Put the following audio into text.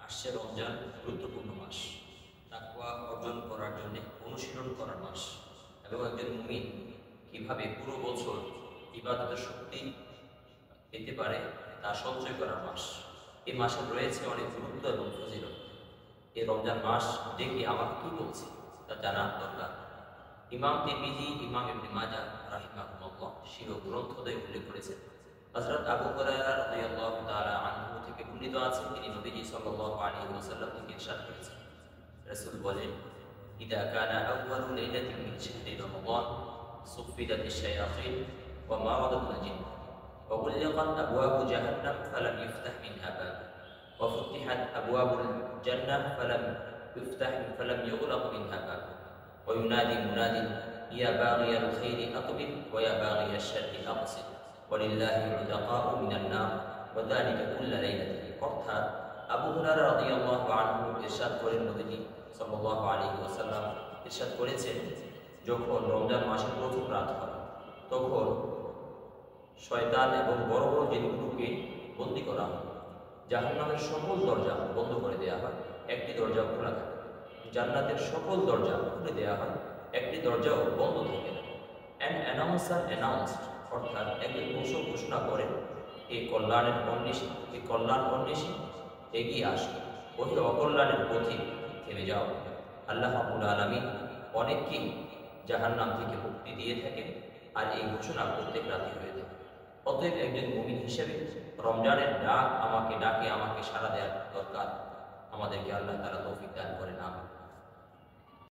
আসছে রমজান, গুরুত্বপূর্ণ মাস, তাকওয়া অর্জন করার জন্য অনুশীলন করার মাস এবং একজন মুমিন কিভাবে পুরো বছর ইবাদতের শক্তি পেতে পারে তা সঞ্চয় করার মাস। এই মাসে রয়েছে অনেক গুরুত্ব এবং ফজিলত। এই রমজান মাস দেখে আমাকে কি বলছে তা জানা দরকার। ইমাম তিরমিজি, ইমাম ইবনে মাজাহ রাহিমাহুল্লাহ স্বীয় গ্রন্থদ্বয়ে উল্লেখ করেছেন, হযরত আবু হুরায়রা রাদিয়াল্লাহু তাআলা আনহু থেকে বর্ণিত আছে, তিনি নবীজি সাল্লাল্লাহু আলাইহি ওয়াসাল্লাম থেকে ইরশাদ করেছেন, রাসূল বলেন, ইদা কানা আউয়ালু লাইলাতিন মিন শাহরি রমাদান সুফিদাতিশ শায়াতিন ওয়া মারাদাতুল জিন ওয়া গুলিকাত আবওয়াবু জাহান্নাম ফালাম ইফতাহ মিনহা বাব ওয়া ফুতিহাত আবওয়াবুল জান্নাহ ফালাম ইউগলাক মিনহা বাব ওয়া ইউনাদি মুনাদিন ইয়া বাগিয়াল খাইরি আকবিল ওয়া ইয়া বাগিয়াশ শাররি আকসির ওয়ালিল্লাহি উতাকাউ মিনান নার ওয়া যালিকা কুল্লা লাইলাতিন। অর্থাৎ আবু হুরায়রা রাদিয়াল্লাহু আনহু ইরশাদ করেন, নবীজি সাল্লাল্লাহু আলাইহি ওয়াসাল্লাম ইরশাদ করেছেন, যখন রমজান মাসের প্রথম রাত হয় তখন শয়তান এবং বড় বড় জিনগুলোকে বন্দী করা হয়। জাহান্নামের সকল দরজা বন্ধ করে দেওয়া হয়, একটি দরজা খোলা থাকে। জান্নাতের সকল দরজা খুলে দেওয়া হয়, একটি দরজাও বন্ধ থাকে না। অ্যান্ড অ্যানাউন্সার অ্যানাউন্সড, অর্থাৎ একজন ঘোষক ঘোষণা করেন, এই কল্যাণের অন্বেষী এগিয়ে আসে, ওই অকল্যাণের পথে থেমে যাও। আল্লাহ রাব্বুল আলামিন অনেককেই জাহান্নাম থেকে মুক্তি দিয়ে থাকেন, আর এই ঘোষণা প্রত্যেক রাতে হয়ে থাকে। অতএব একজন মুমিন হিসেবে রমজানের ডাকে আমাকে সাড়া দেওয়ার দরকার। আমাদেরকে আল্লাহ তাআলা তৌফিক দান করেন। আমিন।